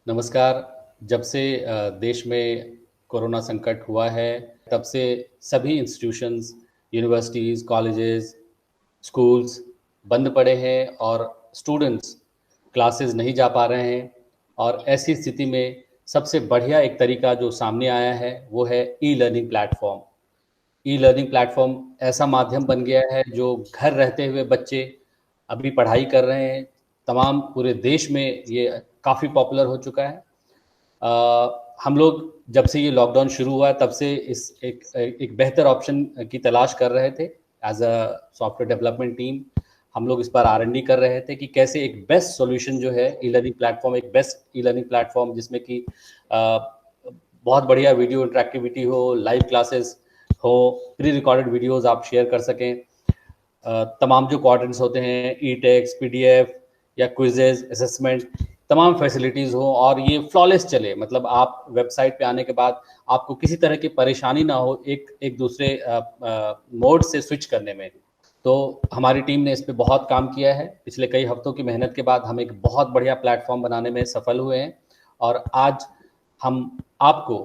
नमस्कार। जब से देश में कोरोना संकट हुआ है, तब से सभी इंस्टीट्यूशंस, यूनिवर्सिटीज़, कॉलेजेस, स्कूल्स बंद पड़े हैं और स्टूडेंट्स क्लासेस नहीं जा पा रहे हैं। और ऐसी स्थिति में सबसे बढ़िया एक तरीका जो सामने आया है, वो है ई-लर्निंग प्लेटफ़ॉर्म। ई-लर्निंग प्लेटफ़ॉर्म ऐसा माध्यम बन गया है जो घर रहते हुए बच्चे अभी पढ़ाई कर रहे हैं। तमाम पूरे देश में ये काफ़ी पॉपुलर हो चुका है। हम लोग जब से ये लॉकडाउन शुरू हुआ तब से इस एक बेहतर ऑप्शन की तलाश कर रहे थे। As a software development team हम लोग इस पर R&D कर रहे थे कि कैसे एक बेस्ट सॉल्यूशन जो है ई लर्निंग प्लेटफॉर्म, एक बेस्ट ई लर्निंग प्लेटफॉर्म जिसमें कि बहुत बढ़िया वीडियो इंटरेक्टिविटी हो, लाइव क्लासेस हो, प्री रिकॉर्डेड वीडियोस आप शेयर कर सकें। तमाम जो क्वाड्रेंट्स होते हैं, ई टेक्स्ट, PDF या क्विजेज, असेसमेंट, तमाम फैसिलिटीज़ हो और ये फ्लॉलेस चले। मतलब आप वेबसाइट पे आने के बाद आपको किसी तरह की परेशानी ना हो एक एक दूसरे मोड से स्विच करने में। तो हमारी टीम ने इस पे बहुत काम किया है। पिछले कई हफ्तों की मेहनत के बाद हम एक बहुत बढ़िया प्लेटफॉर्म बनाने में सफल हुए हैं और आज हम आपको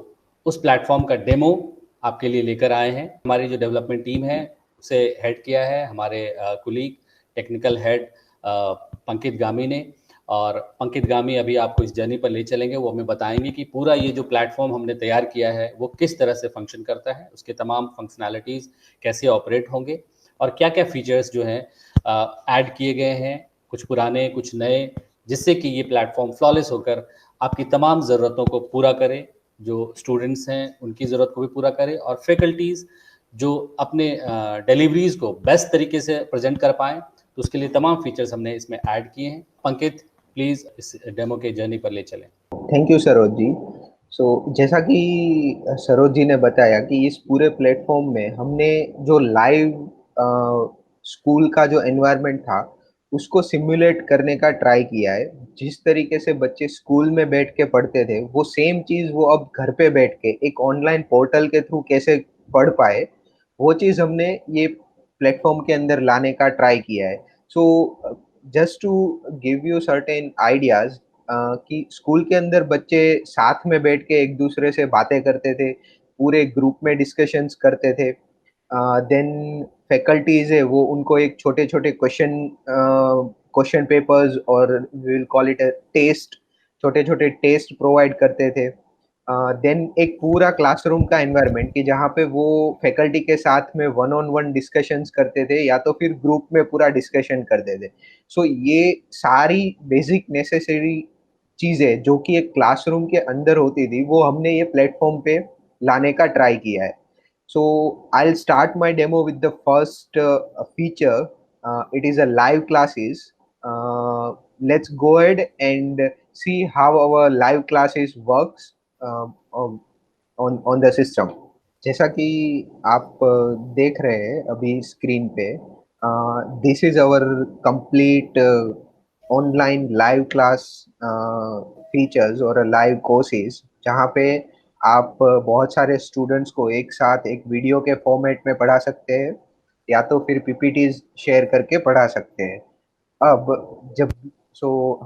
उस प्लेटफॉर्म का डेमो आपके लिए लेकर आए हैं। हमारी जो डेवलपमेंट टीम है उसे हेड किया है हमारे कुलीग टेक्निकल हेड पंकित गामी ने। और पंकित गामी अभी आपको इस जर्नी पर ले चलेंगे। वो हमें बताएंगे कि पूरा ये जो प्लेटफॉर्म हमने तैयार किया है वो किस तरह से फंक्शन करता है, उसके तमाम फंक्शनैलिटीज़ कैसे ऑपरेट होंगे और क्या क्या फीचर्स जो हैं ऐड किए गए हैं, कुछ पुराने कुछ नए, जिससे कि ये प्लेटफॉर्म फ्लॉलेस होकर आपकी तमाम ज़रूरतों को पूरा करे। जो स्टूडेंट्स हैं उनकी ज़रूरत को भी पूरा करे और फैकल्टीज़ जो अपने डिलीवरीज़ को बेस्ट तरीके से प्रेजेंट कर पाएँ, तो उसके लिए तमाम फीचर्स हमने इसमें ऐड किए हैं। पंकित, प्लीज़ इस डेमो के जर्नी पर ले चलें। Thank you Saroj ji. जैसा कि सरोज जी ने बताया कि इस पूरे प्लेटफॉर्म में हमने जो लाइव स्कूल का जो एनवायरनमेंट था उसको सिमुलेट करने का ट्राई किया है। जिस तरीके से बच्चे स्कूल में बैठ के पढ़ते थे वो सेम चीज वो अब घर पे बैठ के एक ऑनलाइन पोर्टल के थ्रू कैसे पढ़ पाए, वो चीज हमने ये प्लेटफॉर्म के अंदर लाने का ट्राई किया है। So just to give you certain ideas कि स्कूल के अंदर बच्चे साथ में बैठ के एक दूसरे से बातें करते थे, पूरे ग्रुप में डिस्कशंस करते थे। देन फैकल्टीज है वो उनको एक छोटे छोटे क्वेश्चन पेपर्स और विल कॉल इट टेस्ट, छोटे छोटे टेस्ट प्रोवाइड करते थे। देन एक पूरा क्लासरूम का एनवायरनमेंट कि जहाँ पे वो फैकल्टी के साथ में वन ऑन वन डिस्कशंस करते थे या तो फिर ग्रुप में पूरा डिस्कशन करते थे। ये सारी बेसिक नेसेसरी चीजें जो कि एक क्लासरूम के अंदर होती थी वो हमने ये प्लेटफॉर्म पे लाने का ट्राई किया है। So I'll start my demo with the first feature. It is a live classes. Let's go ahead and see how our live classes works on the system. जैसा कि आप देख रहे हैं अभी स्क्रीन पे, this is our complete online live class features और live courses, जहाँ पे आप बहुत सारे स्टूडेंट्स को एक साथ एक वीडियो के फॉर्मेट में पढ़ा सकते हैं या तो फिर पीपीटीज शेयर करके पढ़ा सकते हैं। अब जब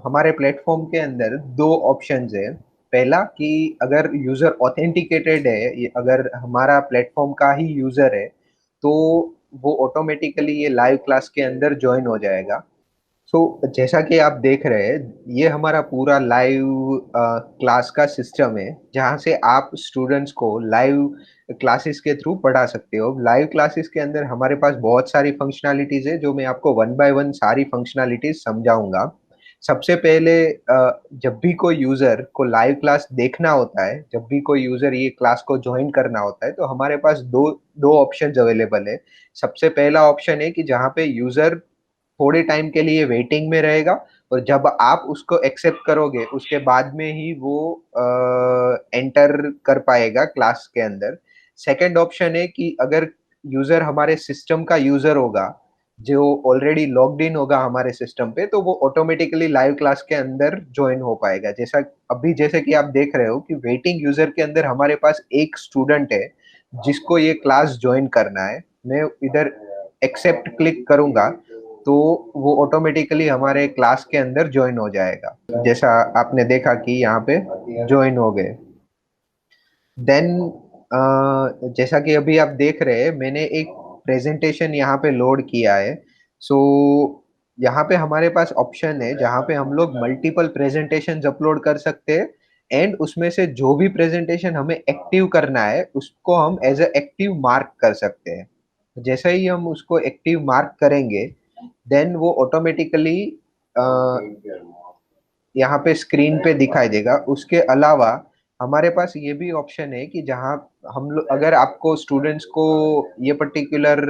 हमारे प्लेटफॉर्म के अंदर दो ऑप्शंस है। पहला कि अगर यूजर ऑथेंटिकेटेड है, अगर हमारा प्लेटफॉर्म का ही यूजर है तो वो ऑटोमेटिकली ये लाइव क्लास के अंदर ज्वाइन हो जाएगा। जैसा कि आप देख रहे हैं ये हमारा पूरा लाइव क्लास का सिस्टम है जहाँ से आप स्टूडेंट्स को लाइव क्लासेस के थ्रू पढ़ा सकते हो। लाइव क्लासेस के अंदर हमारे पास बहुत सारी फंक्शनैलिटीज है जो मैं आपको वन बाय वन सारी फंक्शनैलिटीज समझाऊंगा। सबसे पहले जब भी कोई यूजर को लाइव क्लास देखना होता है, जब भी कोई यूजर ये क्लास को ज्वाइन करना होता है तो हमारे पास दो दो ऑप्शंस अवेलेबल है। सबसे पहला ऑप्शन है कि जहाँ पे यूजर थोड़े टाइम के लिए वेटिंग में रहेगा और जब आप उसको एक्सेप्ट करोगे उसके बाद में ही वो एंटर कर पाएगा क्लास के अंदर। सेकंड ऑप्शन है कि अगर यूजर हमारे सिस्टम का यूजर होगा, जो ऑलरेडी लॉग्ड इन होगा हमारे सिस्टम पे, तो वो ऑटोमेटिकली लाइव क्लास के अंदर ज्वाइन हो पाएगा। जैसे कि आप देख रहे हो कि वेटिंग यूजर के अंदर हमारे पास एक स्टूडेंट है जिसको ये क्लास ज्वाइन करना है। मैं इधर एक्सेप्ट क्लिक करूंगा तो वो ऑटोमेटिकली हमारे क्लास के अंदर ज्वाइन हो जाएगा। जैसा आपने देखा कि यहाँ पे ज्वाइन हो गए। देन जैसा कि अभी आप देख रहे हैं, मैंने एक प्रेजेंटेशन यहाँ पे लोड किया है। सो यहाँ पे हमारे पास ऑप्शन है जहाँ पे हम लोग मल्टीपल प्रेजेंटेशन अपलोड कर सकते हैं, एंड उसमें से जो भी प्रेजेंटेशन हमें एक्टिव करना है उसको हम एज अ एक्टिव मार्क कर सकते हैं। जैसे ही हम उसको एक्टिव मार्क करेंगे, देन वो ऑटोमेटिकली यहाँ पे स्क्रीन पे दिखाई देगा। उसके अलावा हमारे पास ये भी ऑप्शन है कि जहाँ हम लोग, अगर आपको स्टूडेंट्स को ये पर्टिकुलर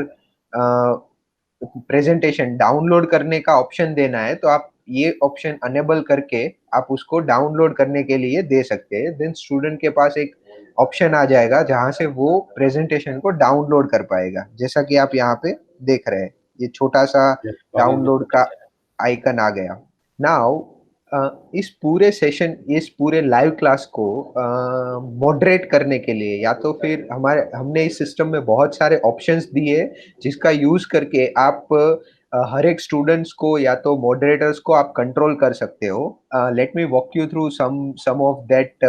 प्रेजेंटेशन डाउनलोड करने का ऑप्शन देना है, तो आप ये ऑप्शन अनेबल करके आप उसको डाउनलोड करने के लिए दे सकते हैं। देन स्टूडेंट के पास एक ऑप्शन आ जाएगा जहां से वो प्रेजेंटेशन को डाउनलोड कर पाएगा, जैसा कि आप यहाँ पे देख रहे हैं, ये छोटा सा डाउनलोड का आइकन आ गया। नाउ इस पूरे सेशन, इस पूरे लाइव क्लास को मॉडरेट करने के लिए, या तो फिर हमने इस सिस्टम में बहुत सारे ऑप्शंस दिए जिसका यूज करके आप हर एक स्टूडेंट्स को या तो मॉडरेटर्स को आप कंट्रोल कर सकते हो। Let me walk you through some of that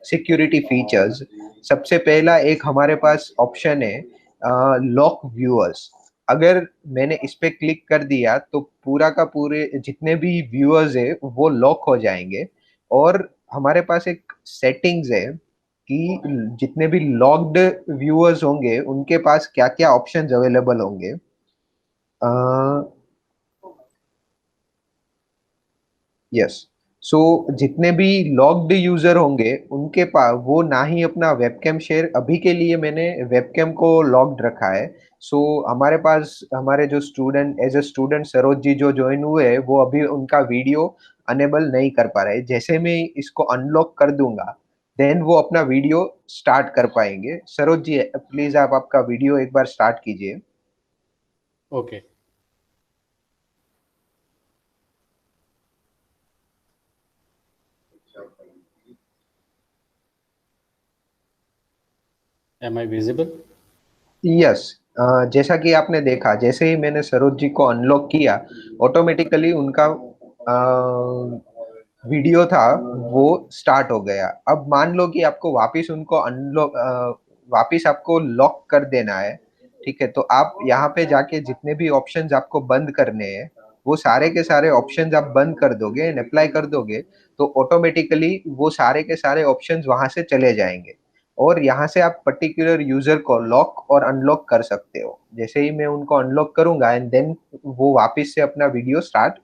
security features. सबसे पहला एक हमारे पास ऑप्शन है लॉक व्यूअर्स। अगर मैंने इस पे क्लिक कर दिया तो पूरा का पूरे जितने भी व्यूअर्स है वो लॉक हो जाएंगे। और हमारे पास एक सेटिंग्स है कि जितने भी लॉक्ड व्यूअर्स होंगे उनके पास क्या क्या ऑप्शंस अवेलेबल होंगे। यस। सो जितने भी लॉग्ड यूजर होंगे उनके पास वो ना ही अपना वेबकैम शेयर, अभी के लिए मैंने वेबकैम को लॉग्ड रखा है। सो हमारे पास हमारे जो student, as a student Saroj ji जो ज्वाइन हुए हैं, वो अभी उनका वीडियो अनेबल नहीं कर पा रहे। जैसे मैं इसको अनलॉक कर दूंगा, देन वो अपना वीडियो स्टार्ट कर पाएंगे। सरोज जी प्लीज आप आपका वीडियो एक बार स्टार्ट कीजिए। Okay. I am visible? Yes. जैसा कि आपने देखा, जैसे ही मैंने सरोज जी को अनलॉक किया, ऑटोमेटिकली उनका वीडियो था वो स्टार्ट हो गया। अब मान लो कि आपको वापस उनको अनलॉक, वापस आपको लॉक कर देना है, ठीक है, तो आप यहाँ पे जाके जितने भी ऑप्शंस आपको बंद करने हैं वो सारे के सारे ऑप्शंस आप बंद कर दोगे एंड अप्लाई कर दोगे, तो ऑटोमेटिकली वो सारे के सारे ऑप्शंस वहां से चले जाएंगे। और यहाँ से आप पर्टिकुलर यूजर को लॉक और अनलॉक कर सकते हो। जैसे ही मैं उनको अनलॉक करूंगा एंड देन वो वापस से अपना वीडियो स्टार्ट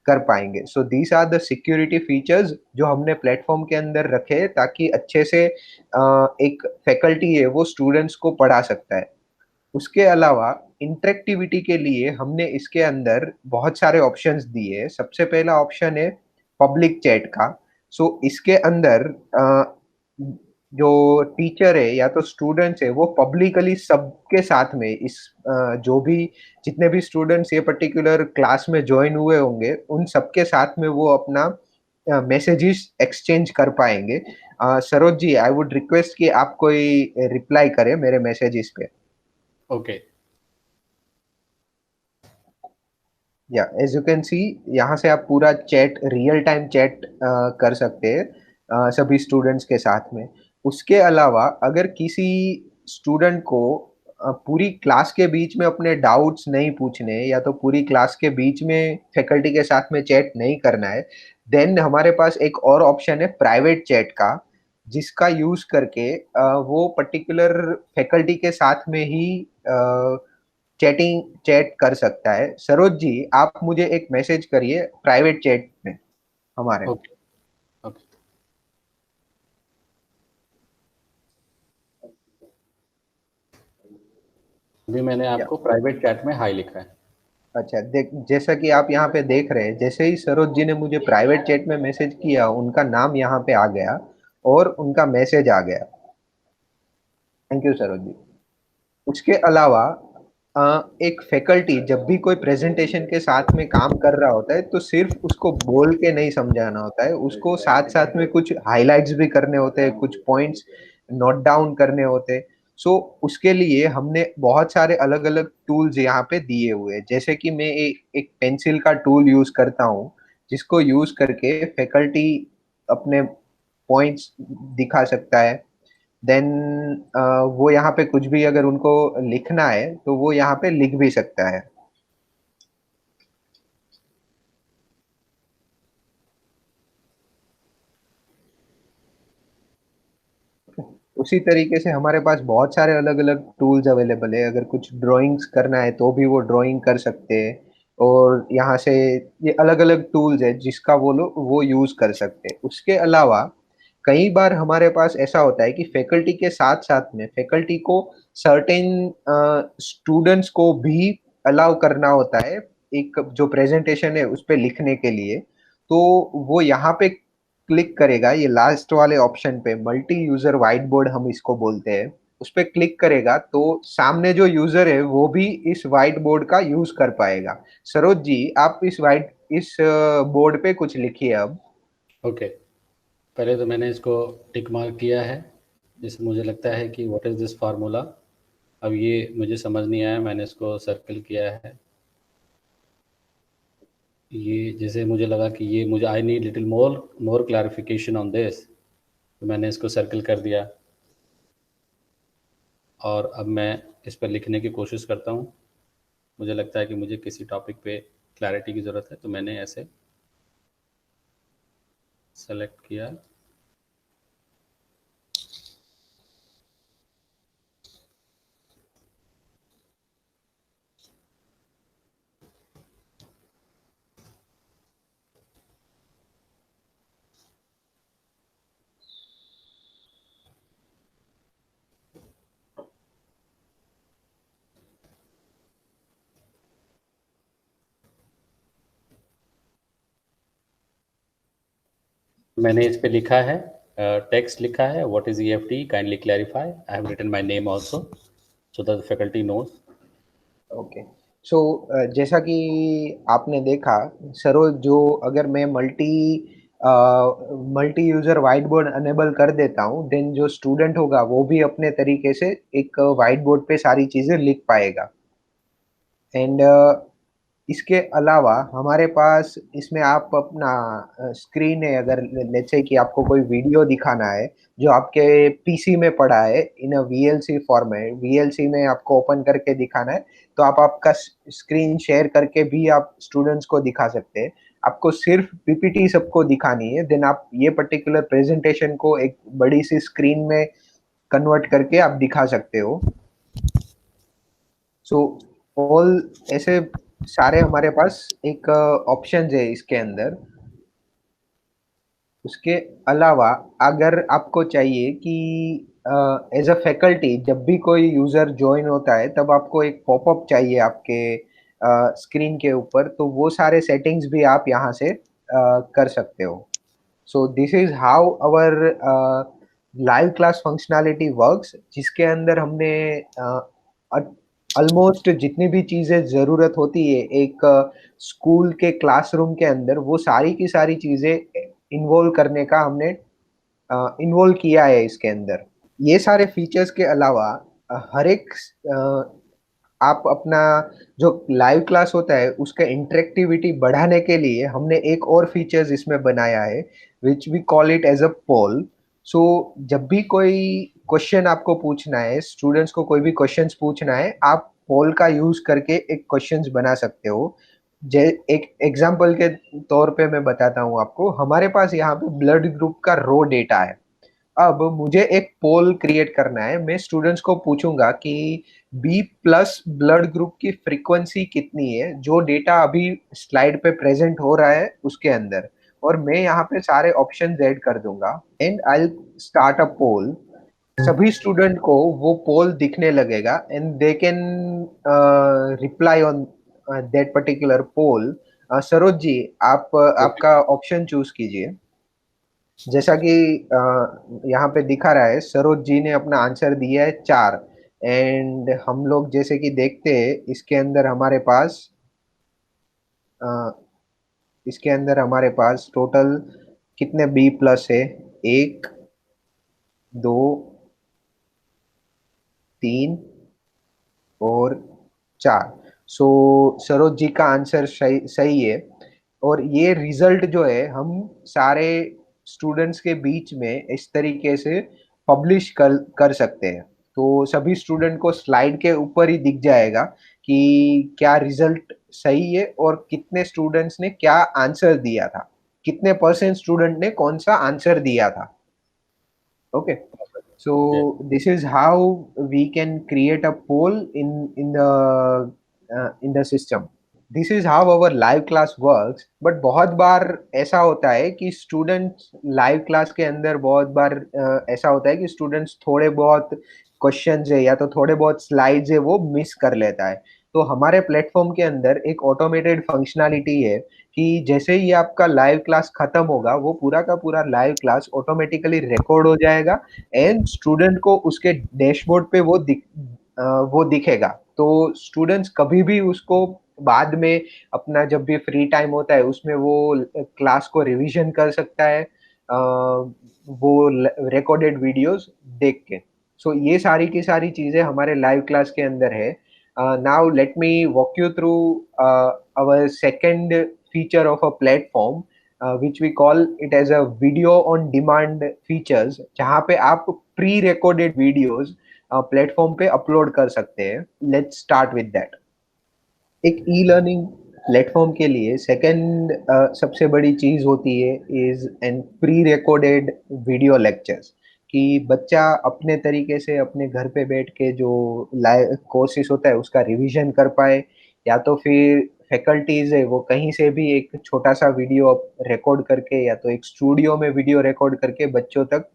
कर पाएंगे। So these are the security features जो हमने प्लेटफॉर्म के अंदर रखे ताकि अच्छे से एक फैकल्टी है वो स्टूडेंट्स को पढ़ा सकता है। उसके अलावा इंटरेक्टिविटी के लिए हमने इसके अंदर बहुत सारे ऑप्शंस दिए। सबसे पहला ऑप्शन है पब्लिक चैट का। सो इसके अंदर जो टीचर है या तो स्टूडेंट्स है वो पब्लिकली सबके साथ में इस जो भी जितने भी स्टूडेंट्स ये पर्टिकुलर क्लास में ज्वाइन हुए होंगे उन सबके साथ में वो अपना मैसेजेस एक्सचेंज कर पाएंगे। Saroj ji I would request कि आप कोई रिप्लाई करें मेरे मैसेजेस पे। ओके। या एज यू कैन सी, यहाँ से आप पूरा चैट, रियल टाइम चैट कर सकते हैं सभी स्टूडेंट्स के साथ में। उसके अलावा अगर किसी स्टूडेंट को पूरी क्लास के बीच में अपने डाउट्स नहीं पूछने या तो पूरी क्लास के बीच में फैकल्टी के साथ में चैट नहीं करना है, देन हमारे पास एक और ऑप्शन है प्राइवेट चैट का, जिसका यूज करके वो पर्टिकुलर फैकल्टी के साथ में ही चैटिंग चैट कर सकता है। सरोज जी आप मुझे एक मैसेज करिए प्राइवेट चैट में हमारे। ओके। ओके। अभी मैंने या आपको प्राइवेट चैट में हाई लिखा है। अच्छा, देख जैसा कि आप यहाँ पे देख रहे हैं, जैसे ही सरोज जी ने मुझे प्राइवेट चैट में मैसेज किया उनका नाम यहाँ पे आ गया और उनका मैसेज आ गया। Thank you Saroj ji. उसके अलावा एक फैकल्टी जब भी कोई प्रेजेंटेशन के साथ में काम कर रहा होता है तो सिर्फ उसको बोल के नहीं समझाना होता है, उसको साथ साथ में कुछ हाइलाइट्स भी करने होते हैं, कुछ पॉइंट्स नोट डाउन करने होते हैं। सो उसके लिए हमने बहुत सारे अलग अलग टूल्स यहाँ पे दिए हुए हैं। जैसे कि मैं एक पेंसिल का टूल यूज करता हूँ, जिसको यूज करके फैकल्टी अपने पॉइंट्स दिखा सकता है। देन वो यहाँ पे कुछ भी अगर उनको लिखना है तो वो यहाँ पे लिख भी सकता है। उसी तरीके से हमारे पास बहुत सारे अलग अलग टूल्स अवेलेबल है। अगर कुछ ड्राइंग्स करना है तो भी वो ड्राइंग कर सकते हैं। और यहाँ से ये अलग अलग टूल्स है जिसका वो लोग वो यूज कर सकते हैं। उसके अलावा कई बार हमारे पास ऐसा होता है कि फैकल्टी के साथ साथ में फैकल्टी को सर्टेन स्टूडेंट्स को भी अलाउ करना होता है एक जो प्रेजेंटेशन है उस पे लिखने के लिए। तो वो यहाँ पे क्लिक करेगा, ये लास्ट वाले ऑप्शन पे मल्टी यूजर व्हाइट बोर्ड हम इसको बोलते हैं, उस पे क्लिक करेगा तो सामने जो यूजर है वो भी इस व्हाइट बोर्ड का यूज कर पाएगा। सरोज जी, आप इस बोर्ड पे कुछ लिखिए अब। ओके, पहले तो मैंने इसको टिक मार्क किया है, जिससे मुझे लगता है कि व्हाट इज़ दिस फार्मूला। अब ये मुझे समझ नहीं आया, मैंने इसको सर्कल किया है। ये जैसे मुझे लगा कि ये मुझे I need little more more clarification on this, तो मैंने इसको सर्कल कर दिया। और अब मैं इस पर लिखने की कोशिश करता हूँ। मुझे लगता है कि मुझे किसी टॉपिक पे क्लैरिटी की ज़रूरत है, तो मैंने ऐसे सेलेक्ट किया। मैंने इस पे लिखा है, टेक्स्ट लिखा है, what is EFT, kindly clarify. I have written my name also so that the faculty knows. Okay. So जैसा कि आपने देखा सरोज, जो अगर मैं multi user white board enable कर देता हूँ, देन जो स्टूडेंट होगा वो भी अपने तरीके से एक व्हाइट बोर्ड पे सारी चीजें लिख पाएगा। एंड इसके अलावा हमारे पास इसमें आप अपना स्क्रीन है, अगर लेट्स से कि आपको कोई वीडियो दिखाना है जो आपके पीसी में पड़ा है इन अ वीएलसी फॉर्मेट, वीएलसी में आपको ओपन करके दिखाना है, तो आप आपका स्क्रीन शेयर करके भी आप स्टूडेंट्स को दिखा सकते हैं। आपको सिर्फ पीपीटी सबको दिखानी है, देन आप ये पर्टिकुलर प्रेजेंटेशन को एक बड़ी सी स्क्रीन में कन्वर्ट करके आप दिखा सकते हो। सो ऑल ऐसे सारे हमारे पास एक ऑप्शंस है इसके अंदर। उसके अलावा अगर आपको चाहिए कि एज अ फैकल्टी जब भी कोई यूजर ज्वाइन होता है तब आपको एक पॉपअप चाहिए आपके स्क्रीन के ऊपर, तो वो सारे सेटिंग्स भी आप यहाँ से कर सकते हो। So this is how our live class functionality works, जिसके अंदर हमने ऑलमोस्ट जितनी भी चीजें जरूरत होती है एक स्कूल के क्लासरूम के अंदर, वो सारी की सारी चीजें इन्वॉल्व करने का हमने इन्वॉल्व किया है इसके अंदर। ये सारे फीचर्स के अलावा हर एक आप अपना जो लाइव क्लास होता है उसका इंटरेक्टिविटी बढ़ाने के लिए हमने एक और फीचर्स इसमें बनाया है, which we call it as a poll. सो जब भी कोई क्वेश्चन आपको पूछना है, स्टूडेंट्स को कोई भी क्वेश्चंस पूछना है, आप पोल का यूज करके एक क्वेश्चंस बना सकते हो। एक एग्जांपल के तौर पे मैं बताता हूँ आपको। हमारे पास यहाँ पे ब्लड ग्रुप का रो डेटा है। अब मुझे एक पोल क्रिएट करना है। मैं स्टूडेंट्स को पूछूंगा कि बी प्लस ब्लड ग्रुप की फ्रीक्वेंसी कितनी है, जो डेटा अभी स्लाइड पे प्रेजेंट हो रहा है उसके अंदर। और मैं यहाँ पे सारे ऑप्शन ऐड कर दूंगा एंड आई स्टार्ट अ पोल। सभी स्टूडेंट को वो पोल दिखने लगेगा and they can reply on that particular poll. Saroj ji, आप ओके, आपका ऑप्शन चूज कीजिए। जैसा कि यहाँ पे दिखा रहा है, सरोज जी ने अपना आंसर दिया है 4। एंड हम लोग जैसे कि देखते हैं अ, इसके अंदर हमारे पास टोटल कितने बी प्लस है। एक, दो, 3 और 4। सो सरोज जी का आंसर सही सही है। और ये रिजल्ट जो है हम सारे स्टूडेंट्स के बीच में इस तरीके से पब्लिश कर सकते हैं। तो सभी स्टूडेंट को स्लाइड के ऊपर ही दिख जाएगा कि क्या रिजल्ट सही है और कितने स्टूडेंट्स ने क्या आंसर दिया था, कितने परसेंट स्टूडेंट ने कौन सा आंसर दिया था। Okay, so Yes. this is how we can create a poll in the system. This is how our live class works. But बहुत बार ऐसा होता है कि स्टूडेंट्स लाइव क्लास के अंदर बहुत बार ऐसा होता है कि स्टूडेंट्स थोड़े बहुत क्वेश्चंस है या तो थोड़े बहुत स्लाइड्स है वो मिस कर लेता है। तो हमारे प्लेटफॉर्म के अंदर एक ऑटोमेटेड फंक्शनैलिटी है कि जैसे ही आपका लाइव क्लास खत्म होगा वो पूरा का पूरा लाइव क्लास ऑटोमेटिकली रिकॉर्ड हो जाएगा एंड स्टूडेंट को उसके डैशबोर्ड पे वो दिखेगा। तो स्टूडेंट्स कभी भी उसको बाद में अपना जब भी फ्री टाइम होता है उसमें वो क्लास को रिवीजन कर सकता है, वो रिकॉर्डेड वीडियोस देख के। सो ये सारी की सारी चीजें हमारे लाइव क्लास के अंदर है। Now let me walk you through our second feature of a platform, which we call it as a video on demand features, जहाँ पे आप प्री रिकॉर्डेड वीडियोस प्लेटफॉर्म पे अपलोड कर सकते हैं। Let's start with that. एक e learning platform के लिए सेकंड सबसे बड़ी चीज होती है is an pre recorded video lectures. कि बच्चा अपने तरीके से अपने घर पे बैठ के जो लाइव कोर्सेज होता है उसका रिवीजन कर पाए, या तो फिर फैकल्टीज है वो कहीं से भी एक छोटा सा वीडियो रिकॉर्ड करके या तो एक स्टूडियो में वीडियो रिकॉर्ड करके बच्चों तक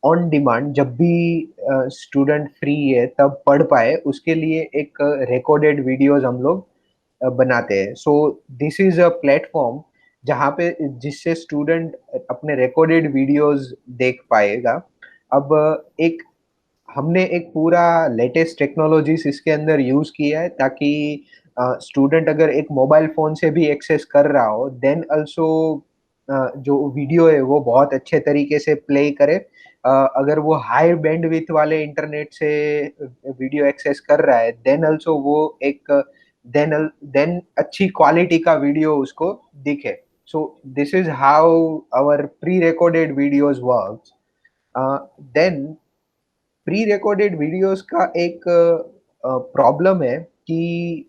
ऑन डिमांड जब भी स्टूडेंट फ्री है तब पढ़ पाए, उसके लिए एक रिकॉर्डेड वीडियोस हम लोग बनाते हैं। सो दिस इज अ प्लेटफॉर्म जहाँ पे जिससे स्टूडेंट अपने रिकॉर्डेड वीडियोस देख पाएगा। अब एक हमने एक पूरा लेटेस्ट टेक्नोलॉजीज इसके अंदर यूज किया है ताकि स्टूडेंट अगर एक मोबाइल फोन से भी एक्सेस कर रहा हो देन ऑल्सो जो वीडियो है वो बहुत अच्छे तरीके से प्ले करे। अगर वो हाई बैंडविड्थ वाले इंटरनेट से वीडियो एक्सेस कर रहा है देन ऑल्सो वो एक देन अच्छी क्वालिटी का वीडियो उसको दिखे। So this is how our pre recorded videos works. Then pre recorded videos का एक प्रॉब्लम है कि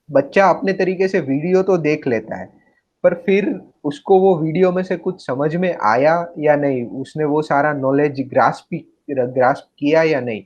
बच्चा अपने तरीके से वीडियो तो देख लेता है पर फिर उसको वो वीडियो में से कुछ समझ में आया या नहीं, उसने वो सारा नॉलेज ग्रास्प किया या नहीं,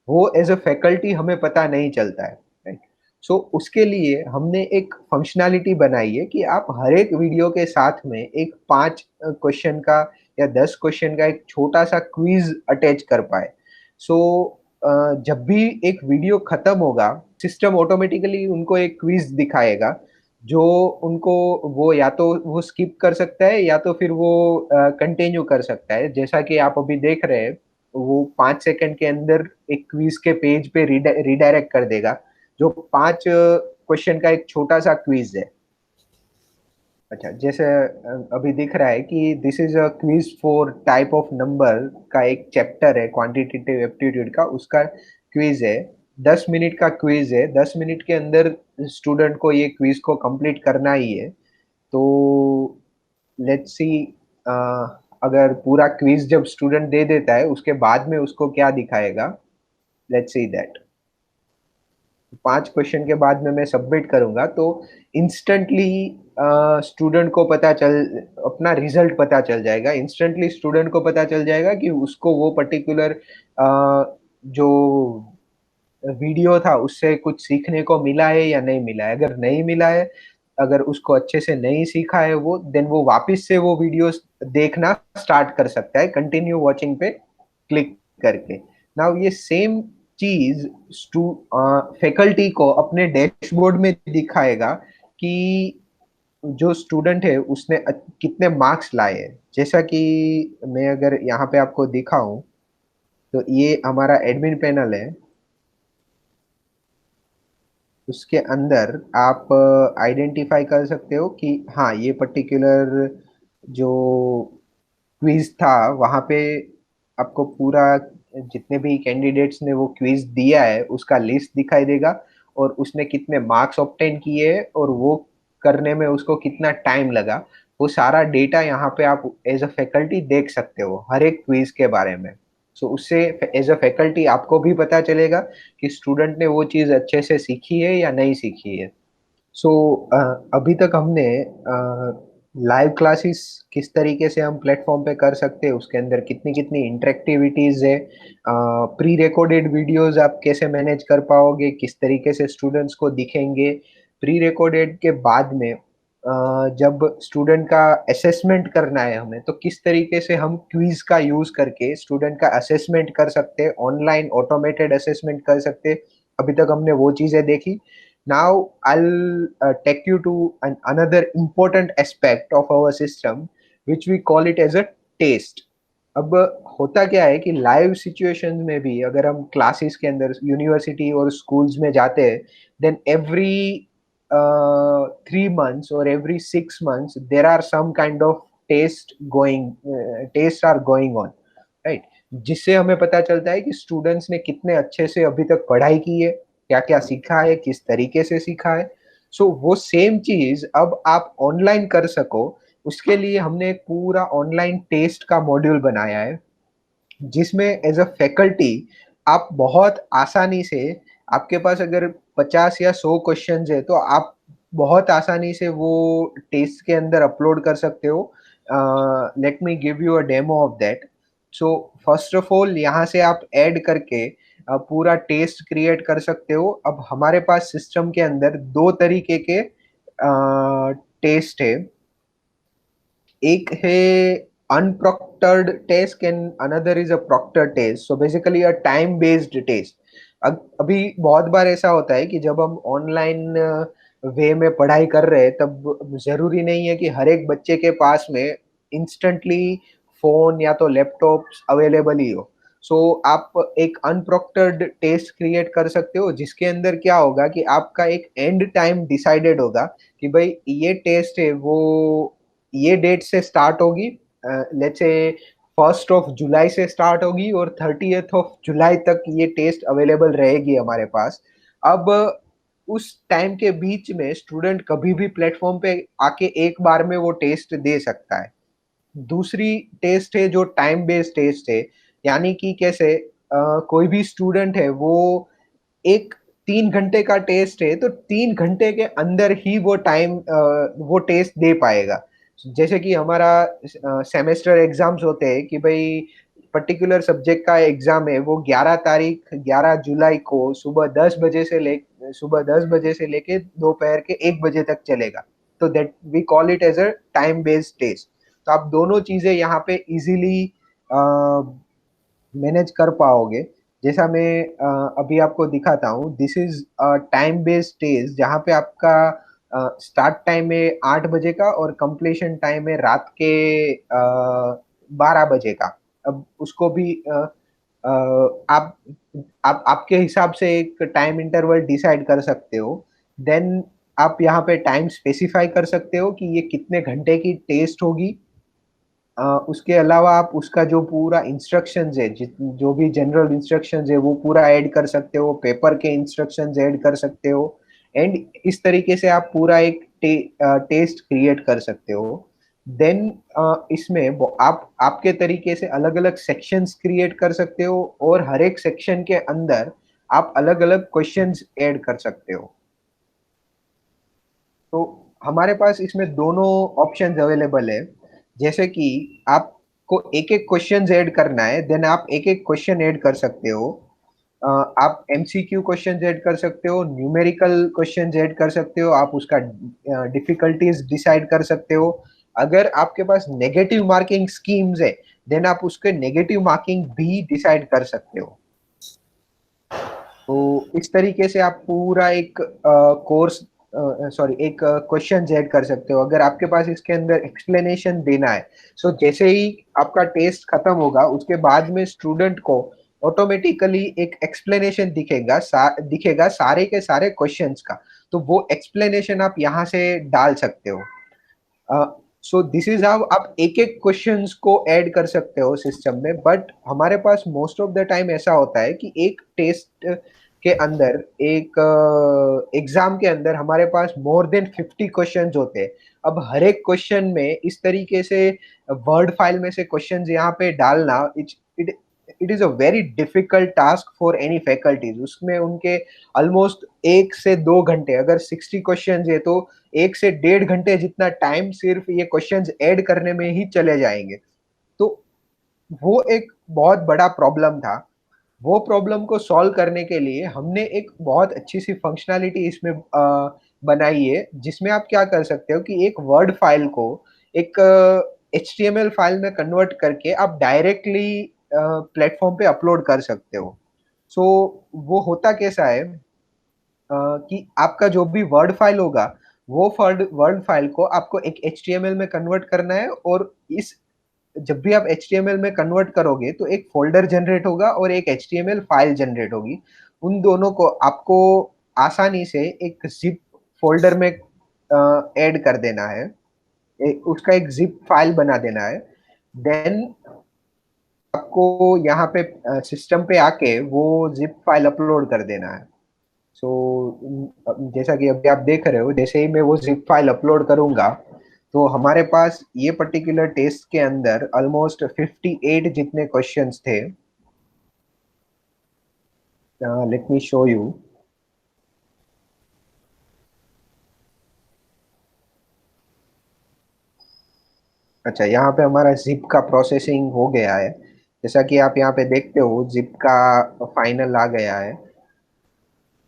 वो एज अ फैकल्टी हमें पता नहीं चलता है। राइट। सो उसके लिए हमने एक फंक्शनैलिटी बनाई है कि आप हर एक वीडियो के साथ में एक 5 क्वेश्चन का या 10 क्वेश्चन का एक छोटा सा क्विज अटैच कर पाए। सो जब भी एक वीडियो खत्म होगा सिस्टम ऑटोमेटिकली उनको एक क्विज दिखाएगा जो उनको वो या तो वो स्किप कर सकता है या तो फिर वो कंटिन्यू कर सकता है। जैसा कि आप अभी देख रहे हैं वो 5 सेकंड के अंदर एक क्विज के पेज पे रिडायरेक्ट कर देगा जो 5 क्वेश्चन का एक छोटा सा क्विज है। अच्छा, जैसे अभी दिख रहा है कि this is a quiz for type of number का एक चैप्टर है क्वांटिटेटिव एप्टीट्यूड का, उसका क्विज है। 10 मिनट का क्विज है, 10 मिनट के अंदर स्टूडेंट को ये क्विज को कंप्लीट करना ही है। तो लेट्स सी, अगर पूरा क्विज जब स्टूडेंट दे देता है उसके बाद में उसको क्या दिखाएगा। लेट्स सी दैट 5 क्वेश्चन के बाद में मैं सबमिट करूंगा तो इंस्टेंटली स्टूडेंट को पता चल अपना रिजल्ट पता चल जाएगा। इंस्टेंटली स्टूडेंट को पता चल जाएगा कि उसको वो पर्टिकुलर जो वीडियो था उससे कुछ सीखने को मिला है या नहीं मिला है। अगर नहीं मिला है, अगर उसको अच्छे से नहीं सीखा है वो देन वो वापस से वो वीडियोस देखना स्टार्ट कर सकता है कंटिन्यू वॉचिंग पे क्लिक करके। नाउ ये सेम चीज फैकल्टी को अपने डैशबोर्ड में दिखाएगा कि जो स्टूडेंट है उसने कितने मार्क्स लाए हैं। जैसा कि मैं अगर यहाँ पे आपको दिखाऊं तो ये हमारा एडमिन पैनल है, उसके अंदर आप आइडेंटिफाई कर सकते हो कि हाँ ये पर्टिकुलर जो क्विज था वहाँ पे आपको पूरा जितने भी कैंडिडेट्स ने वो क्विज दिया है उसका लिस्ट दिखाई देगा, और उसने कितने मार्क्स ऑब्टेन किए और वो करने में उसको कितना टाइम लगा, वो सारा डेटा यहाँ पे आप एज अ फैकल्टी देख सकते हो हर एक क्विज के बारे में। सो उससे एज अ फैकल्टी आपको भी पता चलेगा कि स्टूडेंट ने वो चीज़ अच्छे से सीखी है या नहीं सीखी है। सो अभी तक हमने लाइव क्लासेस किस तरीके से हम प्लेटफॉर्म पे कर सकते हैं, उसके अंदर कितनी कितनी इंटरेक्टिविटीज है, प्री रिकॉर्डेड वीडियोस आप कैसे मैनेज कर पाओगे, किस तरीके से स्टूडेंट्स को दिखेंगे, प्री रिकॉर्डेड के बाद में जब स्टूडेंट का असेसमेंट करना है हमें, तो किस तरीके से हम क्विज का यूज करके स्टूडेंट का असेसमेंट कर सकते हैं, ऑनलाइन ऑटोमेटेड असेसमेंट कर सकते हैं। अभी तक हमने वो चीजें देखी। Now I'll take you to another important aspect of our system, which we call it as a taste. अब होता क्या है कि लाइव सिचुएशन में भी अगर हम क्लासेस के अंदर यूनिवर्सिटी और स्कूल्स में जाते हैं, देन एवरी 3 months और every 6 months there are some kind of test are going on, right, जिससे हमें पता चलता है कि स्टूडेंट्स ने कितने अच्छे से अभी तक पढ़ाई की है, क्या क्या सीखा है, किस तरीके से सीखा है। सो वो सेम चीज अब आप ऑनलाइन कर सको, उसके लिए हमने एक पूरा ऑनलाइन टेस्ट का मॉड्यूल बनाया है, जिसमें एज अ फैकल्टी आप बहुत आसानी से, आपके पास अगर 50 या 100 क्वेश्चन है तो आप बहुत आसानी से वो टेस्ट के अंदर अपलोड कर सकते हो। Let me give you a demo of that. So first of all यहाँ से आप ऐड करके पूरा टेस्ट क्रिएट कर सकते हो। अब हमारे पास सिस्टम के अंदर दो तरीके के टेस्ट है, एक है unproctored task and another is a proctored task, so basically a time based task। अभी बहुत बार ऐसा होता है कि जब हम ऑनलाइन वे में पढ़ाई कर रहे हैं तब जरूरी नहीं है कि हर एक बच्चे के पास में इंस्टेंटली फोन या तो लैपटॉप अवेलेबल ही हो। सो आप एक अनप्रॉक्टर्ड टेस्ट क्रिएट कर सकते हो, जिसके अंदर क्या होगा कि आपका एक एंड टाइम डिसाइडेड होगा कि भाई ये टेस्ट है वो ये डेट से स्टार्ट होगी, लेट्स से 1 जुलाई से स्टार्ट होगी और 30 जुलाई तक ये टेस्ट अवेलेबल रहेगी हमारे पास। अब उस टाइम के बीच में स्टूडेंट कभी भी प्लेटफॉर्म पे आके एक बार में वो टेस्ट दे सकता है। दूसरी टेस्ट है जो टाइम बेस्ड टेस्ट है, यानी कि कैसे कोई भी स्टूडेंट है वो एक 3 घंटे का टेस्ट है तो 3 घंटे के अंदर ही वो टेस्ट दे पाएगा। जैसे कि हमारा सेमेस्टर एग्जाम्स होते हैं कि भाई पर्टिकुलर सब्जेक्ट का एग्जाम है वो 11 तारीख 11 जुलाई को सुबह 10 बजे से लेके दोपहर के 1 बजे तक चलेगा। तो that we call it as a time based test. तो आप दोनों चीजें यहाँ पे इजीली मैनेज कर पाओगे। जैसा मैं अभी आपको दिखाता हूँ, this is time based test जहाँ पे आपका स्टार्ट टाइम है 8 बजे का और कंप्लीशन टाइम है रात के 12 बजे का। अब उसको भी अ, आप आपके हिसाब से एक टाइम इंटरवल डिसाइड कर सकते हो। देन आप यहाँ पे टाइम स्पेसिफाई कर सकते हो कि ये कितने घंटे की टेस्ट होगी। उसके अलावा आप उसका जो पूरा इंस्ट्रक्शंस है, जो भी जनरल इंस्ट्रक्शंस है वो पूरा ऐड कर सकते हो, पेपर के इंस्ट्रक्शंस ऐड कर सकते हो, एंड इस तरीके से आप पूरा एक टेस्ट क्रिएट कर सकते हो। देन इसमें आप आपके तरीके से अलग अलग सेक्शंस क्रिएट कर सकते हो और हर एक सेक्शन के अंदर आप अलग अलग क्वेश्चंस ऐड कर सकते हो। तो हमारे पास इसमें दोनों ऑप्शंस अवेलेबल है। जैसे कि आपको एक एक क्वेश्चन ऐड करना है, देन आप एक एक क्वेश्चन ऐड कर सकते हो। आप एमसीक्यू क्वेश्चन ऐड कर सकते हो, न्यूमेरिकल क्वेश्चन ऐड कर सकते हो, आप उसका डिफिकल्टीज डिसाइड कर सकते हो। अगर आपके पास नेगेटिव मार्किंग स्कीम्स है, देन आप उसके नेगेटिव मार्किंग भी डिसाइड कर सकते हो। तो इस तरीके से आप पूरा एक कोर्स सॉरी एक क्वेश्चन ऐड कर सकते हो। अगर आपके पास इसके अंदर एक्सप्लेनेशन देना है, सो जैसे ही आपका टेस्ट खत्म होगा उसके बाद में स्टूडेंट को ऑटोमेटिकली एक एक्सप्लेनेशन दिखेगा सारे के सारे क्वेश्चंस का। तो वो एक्सप्लेनेशन आप यहाँ से डाल सकते हो। सो दिस इज हाउ आप एक एक क्वेश्चंस को ऐड कर सकते हो सिस्टम में। बट हमारे पास मोस्ट ऑफ द टाइम ऐसा होता है कि एक टेस्ट के अंदर, एक एग्जाम के अंदर हमारे पास मोर देन 50 क्वेश्चंस होते हैं। अब हर एक क्वेश्चन में इस तरीके से वर्ड फाइल में से क्वेश्चंस यहाँ पे डालना, it it is a very difficult task for any faculties. उसमें उनके ऑलमोस्ट 1 से 2 घंटे, अगर 60 क्वेश्चंस है तो 1 से 1.5 घंटे जितना टाइम सिर्फ ये क्वेश्चंस ऐड करने में ही चले जाएंगे। तो वो एक बहुत बड़ा प्रॉब्लम था। वो प्रॉब्लम को सॉल्व करने के लिए हमने एक बहुत अच्छी सी फंक्शनैलिटी इसमें बनाई है, जिसमें आप क्या कर सकते हो कि एक वर्ड फाइल को एक HTML फाइल में कन्वर्ट करके आप डायरेक्टली प्लेटफॉर्म पे अपलोड कर सकते हो। सो वो होता कैसा है कि आपका जो भी वर्ड फाइल होगा, वो वर्ड फाइल को आपको एक HTML में कन्वर्ट करना है। और इस जब भी आप HTML में कन्वर्ट करोगे तो एक फोल्डर जनरेट होगा और एक HTML फाइल जनरेट होगी। उन दोनों को आपको आसानी से एक जिप फोल्डर में ऐड कर देना है, उसका एक जिप फाइल बना देना है। देन आपको यहाँ पे सिस्टम पे आके वो जिप फाइल अपलोड कर देना है। सो जैसा कि अभी आप देख रहे हो, जैसे ही मैं वो जिप फाइल अपलोड करूंगा तो हमारे पास ये पर्टिकुलर टेस्ट के अंदर ऑलमोस्ट 58 जितने क्वेश्चंस थे। Late me show you. अच्छा, यहाँ पे हमारा जिप का प्रोसेसिंग हो गया है। जैसा कि आप यहाँ पे देखते हो, जिप का फाइनल आ गया है।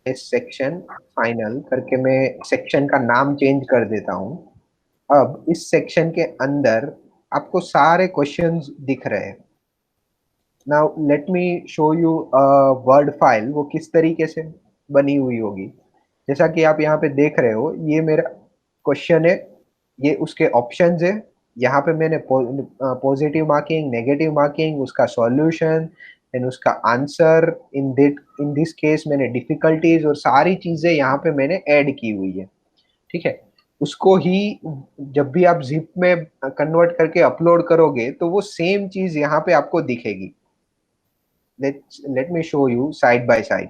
इस सेक्शन फाइनल करके मैं सेक्शन का नाम चेंज कर देता हूँ। अब इस सेक्शन के अंदर आपको सारे क्वेश्चंस दिख रहे हैं। Now let me show you word file वो किस तरीके से बनी हुई होगी। जैसा कि आप यहाँ पे देख रहे हो, ये मेरा क्वेश्चन है, ये उसके ऑप्शंस है। यहाँ पे मैंने पॉजिटिव मार्किंग, नेगेटिव मार्किंग, उसका सॉल्यूशन, देन उसका आंसर, इन दिस केस मैंने डिफिकल्टीज और सारी चीजें यहाँ पे मैंने ऐड की हुई है। ठीक है। उसको ही जब भी आप जिप में कन्वर्ट करके अपलोड करोगे तो वो सेम चीज यहाँ पे आपको दिखेगी। Let me show you side by side.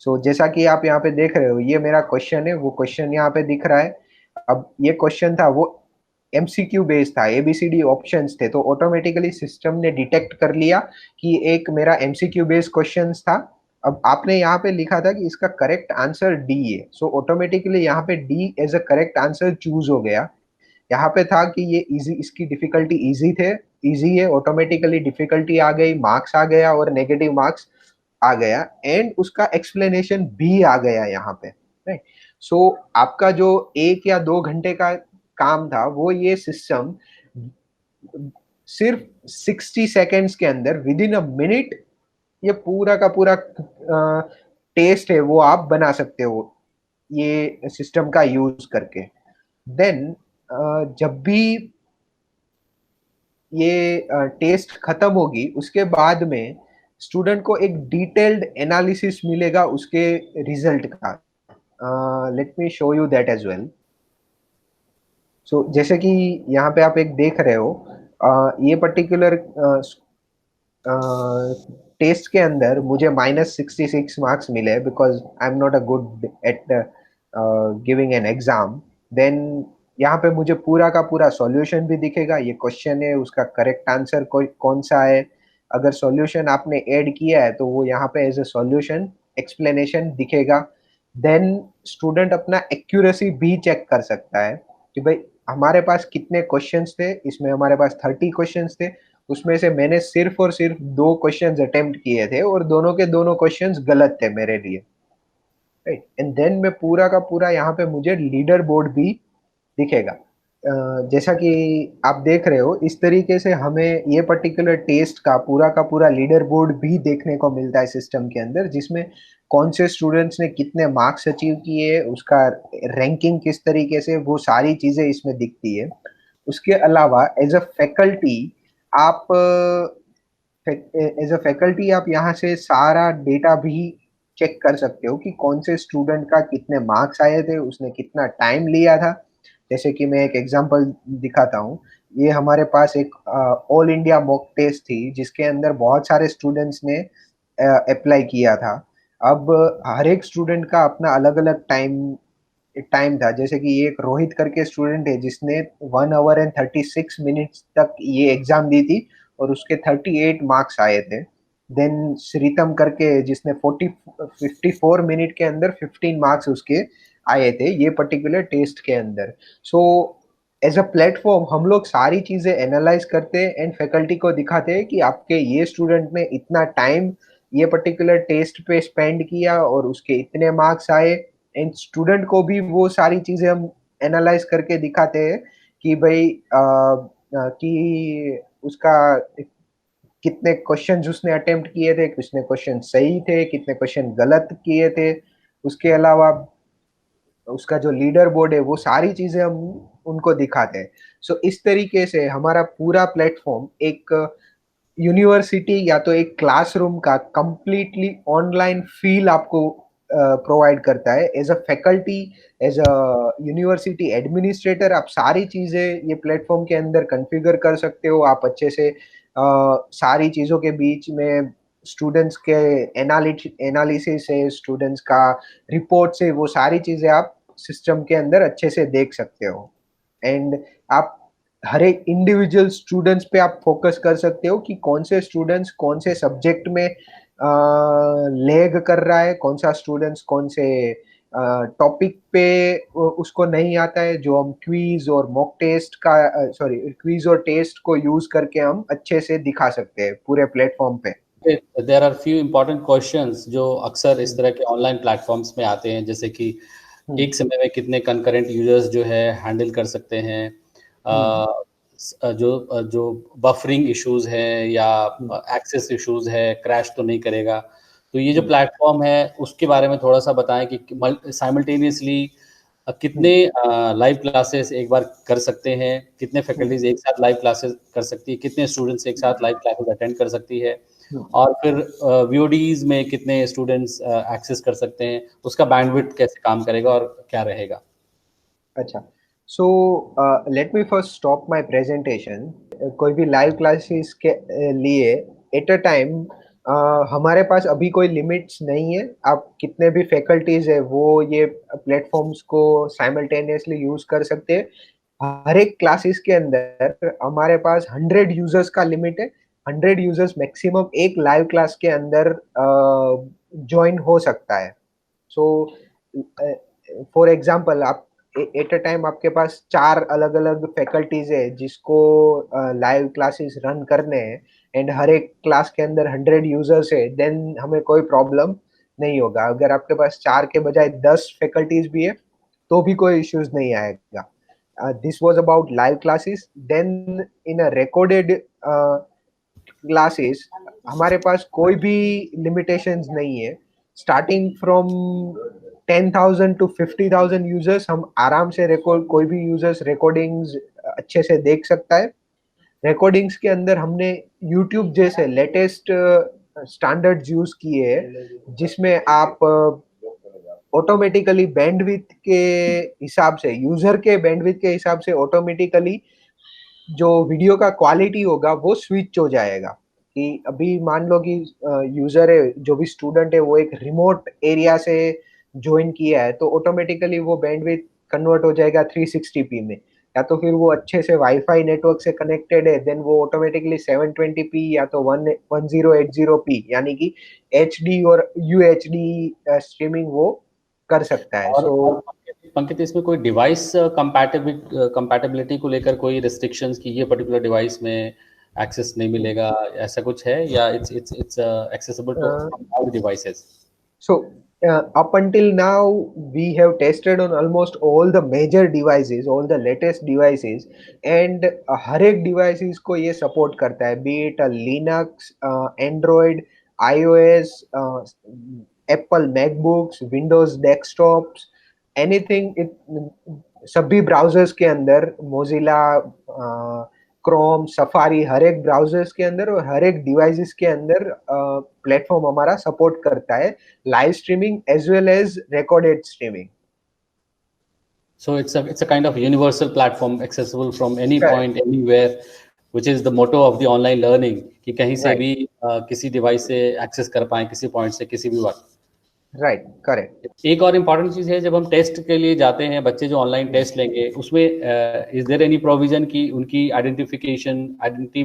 So जैसा कि आप यहाँ पे देख रहे हो, ये मेरा क्वेश्चन है, वो क्वेश्चन यहाँ पे दिख रहा है। अब ये क्वेश्चन था वो MCQ बेस्ड था, ABCD ऑप्शंस थे, तो ऑटोमेटिकली सिस्टम ने डिटेक्ट कर लिया कि एक मेरा MCQ बेस्ड क्वेश्चन था। अब आपने यहाँ पे लिखा था कि इसका करेक्ट आंसर डी है, सो ऑटोमेटिकली यहाँ पे D as a correct answer choose हो गया। यहाँ पे था कि ये इजी, इसकी डिफिकल्टी इजी थे, इजी है, ऑटोमेटिकली डिफिकल्टी आ गई, मार्क्स आ गया और नेगेटिव मार्क्स आ गया, एंड उसका एक्सप्लेनेशन भी आ गया यहाँ पे। राइट। सो आपका जो 1 या 2 घंटे का काम था, वो ये सिस्टम सिर्फ 60 सेकेंड्स के अंदर, विद इन अ मिनट, ये पूरा का पूरा टेस्ट है वो आप बना सकते हो ये सिस्टम का यूज करके। देन जब भी ये टेस्ट खत्म होगी, उसके बाद में स्टूडेंट को एक डिटेल्ड एनालिसिस मिलेगा उसके रिजल्ट का। Let me show you that as well. So जैसे कि यहाँ पे आप एक देख रहे हो, ये पर्टिकुलर टेस्ट के अंदर मुझे -66 मार्क्स मिले, because I am not a good at giving an exam. Then यहाँ पे मुझे पूरा का पूरा सॉल्यूशन भी दिखेगा, ये क्वेश्चन है, उसका करेक्ट आंसर कौन सा है। अगर सॉल्यूशन आपने ऐड किया है तो वो यहाँ पे एज अ सॉल्यूशन एक्सप्लेनेशन दिखेगा। देन स्टूडेंट अपना एक्यूरेसी भी चेक कर सकता है कि भाई हमारे पास कितने क्वेश्चंस थे, इसमें हमारे पास 30 क्वेश्चंस थे, उसमें से मैंने सिर्फ और सिर्फ 2 क्वेश्चंस अटेम्प्ट किए थे और दोनों के दोनों क्वेश्चंस गलत थे मेरे लिए। राइट। एंड देन मैं पूरा का पूरा यहाँ पे मुझे लीडर बोर्ड भी दिखेगा। जैसा कि आप देख रहे हो, इस तरीके से हमें ये पर्टिकुलर टेस्ट का पूरा लीडर बोर्ड भी देखने को मिलता है सिस्टम के अंदर, जिसमें कौन से स्टूडेंट्स ने कितने मार्क्स अचीव किए, उसका रैंकिंग किस तरीके से, वो सारी चीजें इसमें दिखती है। उसके अलावा एज अ फैकल्टी, आप एज अ फैकल्टी आप यहाँ से सारा डेटा भी चेक कर सकते हो कि कौन से स्टूडेंट का कितने मार्क्स आए थे, उसने कितना टाइम लिया था। जैसे कि मैं एक एग्जांपल दिखाता हूँ। ये हमारे पास एक ऑल इंडिया मॉक टेस्ट थी जिसके अंदर बहुत सारे स्टूडेंट्स ने अप्लाई किया था। अब हर एक स्टूडेंट का अपना अलग अलग टाइम था। जैसे कि ये एक रोहित करके स्टूडेंट है जिसने 1 आवर एंड 36 मिनट्स तक ये एग्जाम दी थी और उसके 38 मार्क्स आए थे। देन श्रीतम करके जिसने 54 मिनट के अंदर 15 मार्क्स उसके आए थे ये पर्टिकुलर टेस्ट के अंदर। सो एज अ प्लेटफॉर्म हम लोग सारी चीजें एनालाइज करते हैं एंड फैकल्टी को दिखाते हैं कि आपके ये स्टूडेंट ने इतना टाइम ये पर्टिकुलर टेस्ट पे स्पेंड किया और उसके इतने मार्क्स आए। एंड स्टूडेंट को भी वो सारी चीजें हम एनालाइज करके दिखाते हैं कि भाई कि उसका कितने क्वेश्चन उसने अटेम्प्ट किए थे, कितने क्वेश्चन सही थे, कितने क्वेश्चन गलत किए थे। उसके अलावा उसका जो लीडर बोर्ड है वो सारी चीजें हम उनको दिखाते हैं। सो इस तरीके से हमारा पूरा प्लेटफॉर्म एक यूनिवर्सिटी या तो एक क्लासरूम का कंप्लीटली ऑनलाइन फील आपको प्रोवाइड करता है। As a faculty, as a university administrator आप सारी चीजें ये प्लेटफॉर्म के अंदर कॉन्फ़िगर कर सकते हो। आप अच्छे से सारी चीजों के बीच में स्टूडेंट्स के एनालिसिस है, स्टूडेंट्स का रिपोर्ट से वो सारी चीजें आप सिस्टम के अंदर अच्छे से देख सकते हो। एंड आप हर एक इंडिविजुअल स्टूडेंट्स पे आप फोकस कर सकते हो कि कौन से स्टूडेंट्स कौन से सब्जेक्ट में लेग कर रहा है, कौन सा स्टूडेंट्स कौन से टॉपिक पे उसको नहीं आता है, जो हम क्विज और मॉक टेस्ट का सॉरी क्विज और टेस्ट को यूज करके हम अच्छे से दिखा सकते हैं पूरे प्लेटफॉर्म पे। There are few important questions जो अक्सर इस तरह के ऑनलाइन प्लेटफॉर्म्स में आते हैं, जैसे कि एक समय में कितने कंकरेंट यूजर्स जो है हैंडल कर सकते हैं, जो बफरिंग इश्यूज हैं या एक्सेस इश्यूज है, क्रैश तो नहीं करेगा। तो ये जो प्लेटफॉर्म है उसके बारे में थोड़ा सा बताएं कि साइमल्टेनियसली कितने लाइव क्लासेस एक बार कर सकते हैं, कितने फैकल्टीज एक साथ लाइव क्लासेस कर सकती है, कितने स्टूडेंट्स एक साथ लाइव क्लासेस अटेंड कर सकती है, और फिर वीओडीज में कितने स्टूडेंट्स एक्सेस कर सकते हैं, उसका बैंडविड्थ कैसे काम करेगा और क्या रहेगा। अच्छा, so let me first stop my presentation. कोई भी लाइव क्लासेस के लिए एट अ टाइम हमारे पास अभी कोई लिमिट्स नहीं है। आप कितने भी फैकल्टीज है वो ये प्लेटफॉर्म्स को साइमल्टेनियसली यूज कर सकते हैं। हर एक क्लासेस के अंदर हमारे पास 100 यूजर्स का लिमिट है। 100 यूजर्स मैक्सिमम एक लाइव क्लास के अंदर ज्वाइन हो सकता है। सो फॉर एग्जाम्पल आप एट अ टाइम आपके पास 4 अलग अलग फैकल्टीज है जिसको लाइव क्लासेस रन करने हैं एंड हर एक क्लास के अंदर 100 यूजर्स है, देन हमें कोई प्रॉब्लम नहीं होगा। अगर आपके पास 4 के बजाय 10 फैकल्टीज भी है तो भी कोई इश्यूज नहीं आएगा। This was about live classes. Then in a recorded classes हमारे पास कोई भी लिमिटेशंस नहीं है। स्टार्टिंग फ्रॉम 10,000 to 50,000 यूजर्स हम आराम से रिकॉर्ड, कोई भी यूजर्स रिकॉर्डिंग्स अच्छे से देख सकता है। रिकॉर्डिंग्स के अंदर हमने यूट्यूब जैसे लेटेस्ट स्टैंडर्ड्स यूज किए हैं जिसमें आप ऑटोमेटिकली बैंडविड्थ के हिसाब से, यूजर के बैंडविड्थ के हिसाब से ऑटोमेटिकली जो वीडियो का क्वालिटी होगा वो स्विच हो जाएगा। कि अभी मान लो कि यूजर है, जो भी स्टूडेंट है वो एक रिमोट एरिया से ज्वाइन किया है तो ऑटोमेटिकली वो बैंडविड्थ कन्वर्ट हो जाएगा 360p में। या तो फिर वो अच्छे से वाईफाई नेटवर्क से कनेक्टेड है देन वो ऑटोमेटिकली 720p या तो 1080p यानी कि HD और UHD स्ट्रीमिंग वो कर सकता है। और सो पंकित, इसमें कोई डिवाइस कंपैटिबिलिटी को लेकर कोई रिस्ट्रिक्शंस कि ये पर्टिकुलर डिवाइस में एक्सेस नहीं मिलेगा, ऐसा कुछ है, या it's accessible to all devices? So up until now, we have tested on almost all the major devices, all the latest devices, and हर एक devices को ये support करता है, be it a Linux, Android, iOS, Apple MacBooks, Windows desktops, anything it सभी browsers के अंदर Mozilla, Chrome, safari, हर एक browsers के अंदर और हर एक डिवाइसेस के अंदर प्लेटफॉर्म हमारा सपोर्ट करता है live streaming as well as recorded streaming. So it's a kind of universal platform accessible from any Correct. point, anywhere, which is the motto of the online learning कि कहीं से Right. भी किसी device से access कर पाएं किसी point से किसी भी वक्त. Right. Correct. एक और इम्पॉर्टेंट चीज़ है जब हम टेस्ट के लिए जाते हैं बच्चे जो ऑनलाइन टेस्ट लेंगे उसमें इज देयर एनी प्रोविजन कि उनकी आइडेंटिफिकेशन आइडेंटिटी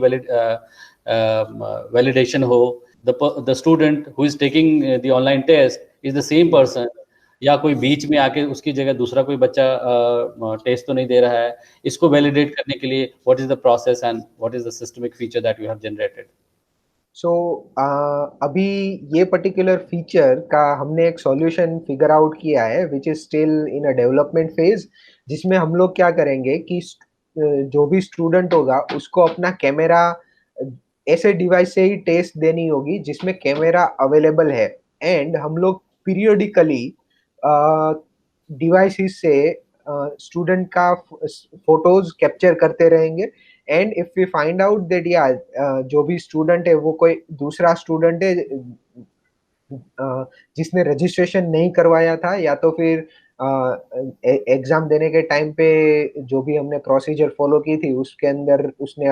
वैलिडेशन हो the student who is taking the online test is the same person या कोई बीच में आके उसकी जगह दूसरा कोई बच्चा टेस्ट तो नहीं दे रहा है. इसको वैलिडेट करने के लिए what is the process and what is the systemic feature that you have generated. So अभी ये पर्टिकुलर फीचर का हमने एक सॉल्यूशन फिगर आउट किया है which is still in a development phase, जिसमें हम लोग क्या करेंगे कि जो भी स्टूडेंट होगा उसको अपना कैमरा ऐसे डिवाइस से ही टेस्ट देनी होगी जिसमें कैमरा अवेलेबल है, एंड हम लोग पीरियोडिकली डिवाइसेस से स्टूडेंट का फोटोज कैप्चर करते रहेंगे, and if we find out that या जो भी स्टूडेंट है वो कोई दूसरा स्टूडेंट है जिसने रजिस्ट्रेशन नहीं करवाया था, या तो फिर एग्जाम देने के टाइम पे जो भी हमने प्रोसीजर फॉलो की थी उसके अंदर उसने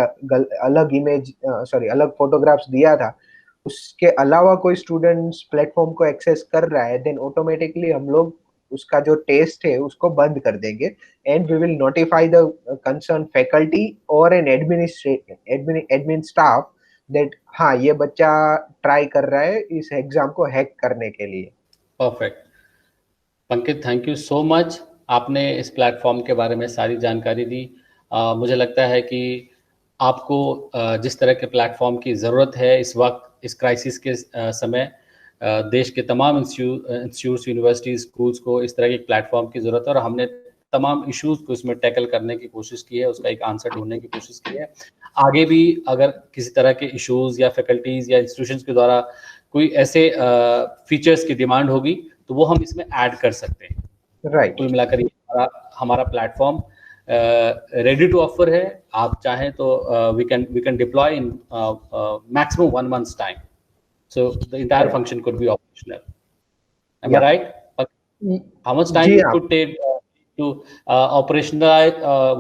अलग इमेज अलग फोटोग्राफ्स दिया था, उसके अलावा कोई स्टूडेंट्स प्लेटफॉर्म को एक्सेस कर रहा है, देन ऑटोमेटिकली हम लोग उसका जो टेस्ट है उसको बंद कर देंगे, and we will notify the concern faculty और एन एडमिन स्टाफ दैट हाँ ये बच्चा ट्राई कर रहा है इस एग्जाम को हैक करने के लिए. Perfect. Pankit, thank you so much. आपने इस प्लेटफॉर्म के बारे में सारी जानकारी दी. मुझे लगता है कि आपको जिस तरह के प्लेटफॉर्म की ज़रूरत है इस वक्त इस क्राइसिस के समय देश के तमाम इंस्टीट्यूट्स यूनिवर्सिटीज़ स्कूल्स को इस तरह के प्लेटफॉर्म की ज़रूरत है और हमने तमाम इश्यूज़ को इसमें टैकल करने की कोशिश की है, उसका एक आंसर ढूंढने की कोशिश की है. आगे भी अगर किसी तरह के इश्यूज़ या फैकल्टीज़ या इंस्टीट्यूशंस के द्वारा कोई ऐसे फीचर्स की डिमांड होगी तो वो हम इसमें ऐड कर सकते हैं. राइट. कुल मिलाकर हमारा प्लेटफॉर्म रेडी टू ऑफर है. आप चाहें तो we can deploy in maximum 1 month's time, so the entire function could be operational. Am I right? How much time it could take to operationalize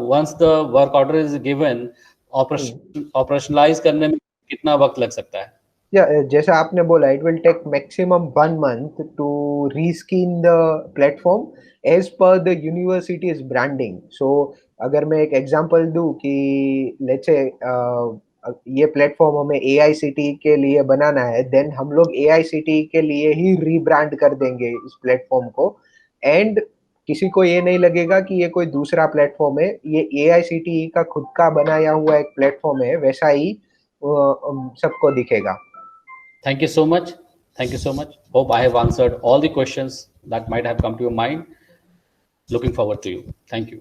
once the work order is given? Operationalize करने में कितना वक्त लग सकता है? जैसा आपने बोला it will take maximum 1 month to reskin the platform as per the universities branding. So अगर मैं एक एग्जांपल दूं कि लेट्स से ये प्लेटफॉर्म हमें एआईसीटी के लिए बनाना है, देन हम लोग एआईसीटी के लिए ही रीब्रांड कर देंगे इस प्लेटफॉर्म को, एंड किसी को ये नहीं लगेगा कि ये कोई दूसरा प्लेटफॉर्म है, ये एआईसीटी का खुद का बनाया हुआ एक प्लेटफॉर्म है, वैसा ही सबको दिखेगा. Thank you so much. Thank you so much. Hope I have answered all the questions that might have come to your mind. Looking forward to you. Thank you.